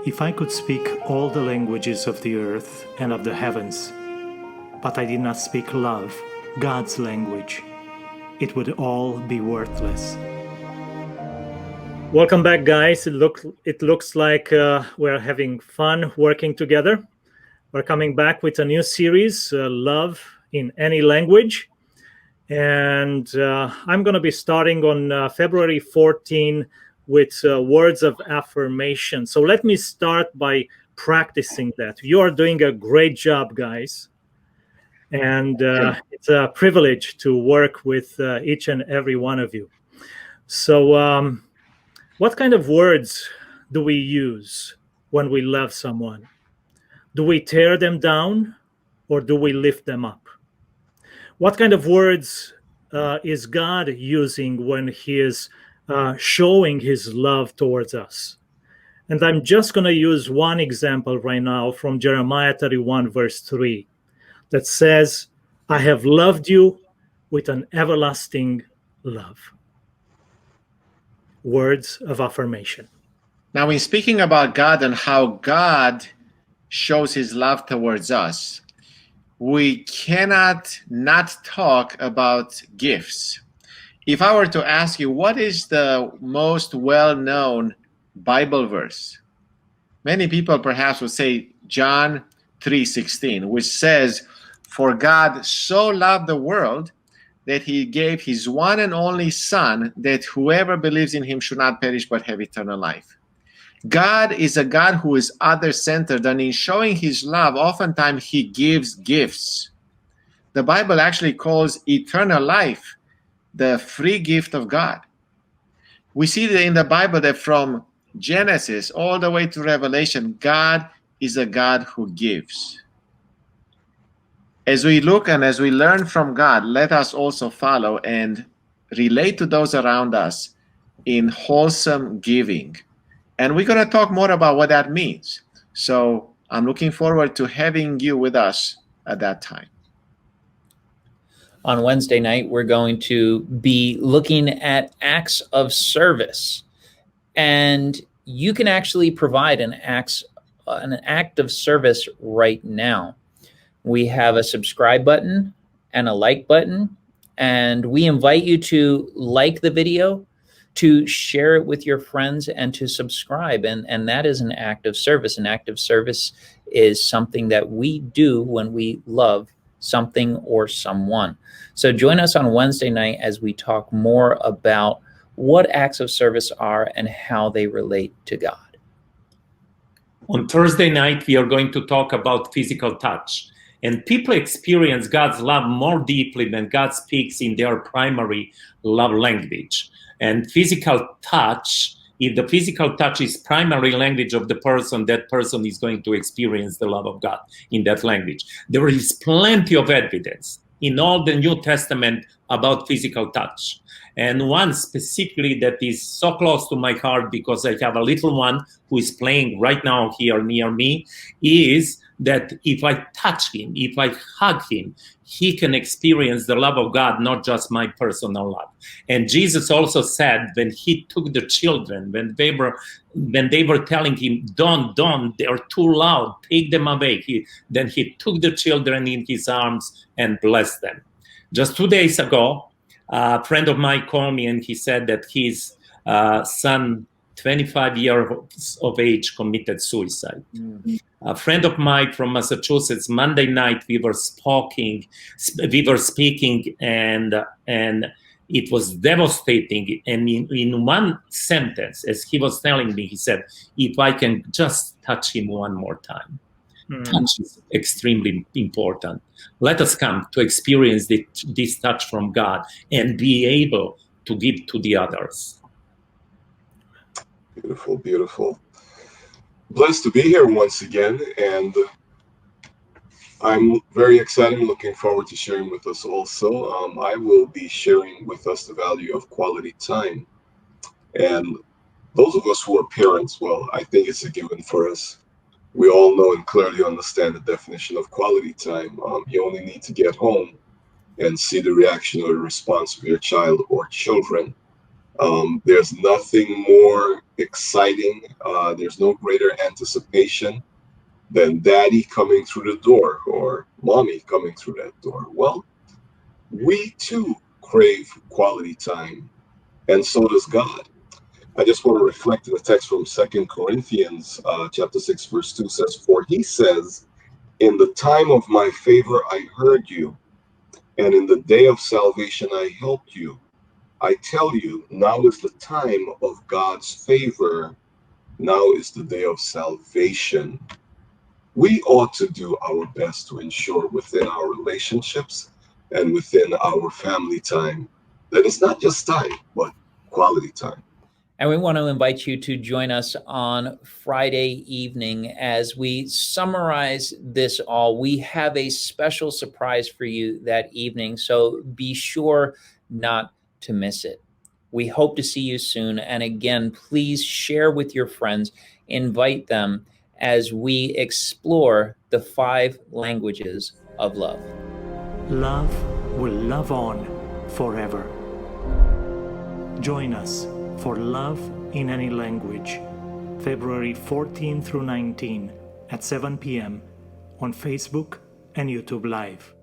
If I could speak all the languages of the earth and of the heavens, but I did not speak love, God's language, it would all be worthless. Welcome back, guys. It looks like we're having fun working together. We're coming back with a new series, Love in Any Language. And I'm going to be starting on February 14 with words of affirmation. So let me start by practicing that. You are doing a great job, guys. And it's a privilege to work with each and every one of you. So what kind of words do we use when we love someone? Do we tear them down or do we lift them up? What kind of words is God using when he is showing his love towards us? And I'm just going to use one example right now from Jeremiah 31, verse 3, that says, I have loved you with an everlasting love. Words of affirmation. Now, in speaking about God and how God shows his love towards us, we cannot not talk about gifts. If I were to ask you, what is the most well-known Bible verse? Many people perhaps would say John 3:16, which says, for God so loved the world that he gave his one and only Son, that whoever believes in him should not perish but have eternal life. God is a God who is other-centered, and in showing his love, oftentimes he gives gifts. The Bible actually calls eternal life the free gift of God. We see that in the Bible that from Genesis all the way to Revelation, God is a God who gives. As we look and as we learn from God, let us also follow and relate to those around us in wholesome giving. And we're going to talk more about what that means. So I'm looking forward to having you with us at that time. On Wednesday night, we're going to be looking at acts of service. And you can actually provide an act of service right now. We have a subscribe button and a like button, and we invite you to like the video, to share it with your friends, and to subscribe. And that is an act of service. An act of service is something that we do when we love something or someone. So join us on Wednesday night as we talk more about what acts of service are and how they relate to God. On Thursday night, we are going to talk about physical touch. And people experience God's love more deeply when God speaks in their primary love language. And physical touch, if the physical touch is primary language of the person, that person is going to experience the love of God in that language. There is plenty of evidence in all the New Testament about physical touch. And one specifically that is so close to my heart, because I have a little one who is playing right now here near me, is that if I touch him, if I hug him, he can experience the love of God, not just my personal love. And Jesus also said, when he took the children, when they were telling him, don't, they're too loud, take them away. Then he took the children in his arms and blessed them. Just 2 days ago, a friend of mine called me and he said that his son, 25 years of age, committed suicide. Mm-hmm. A friend of mine from Massachusetts, Monday night, we were speaking, and it was devastating. And in one sentence, as he was telling me, he said, if I can just touch him one more time. Touch is extremely important. Let us come to experience this touch from God and be able to give to the others. Beautiful, beautiful. Blessed to be here once again, and I'm very excited and looking forward to sharing with us also. I will be sharing with us the value of quality time. And those of us who are parents, well, I think it's a given for us. We all know and clearly understand the definition of quality time. You only need to get home and see the reaction or the response of your child or children There's nothing more exciting. There's no greater anticipation than daddy coming through the door or mommy coming through that door. Well, we too crave quality time, and so does God. I just want to reflect in the text from 2 Corinthians chapter 6, verse 2 says, "For he says, in the time of my favor I heard you, and in the day of salvation I helped you. I tell you, now is the time of God's favor. Now is the day of salvation." We ought to do our best to ensure within our relationships and within our family time that it's not just time, but quality time. And we want to invite you to join us on Friday evening as we summarize this all. We have a special surprise for you that evening, so be sure not to miss it. We hope to see you soon. And again, please share with your friends, invite them as we explore the 5 languages of love. Love will love on forever. Join us for Love in Any Language, February 14 through 19 at 7 p.m. on Facebook and YouTube Live.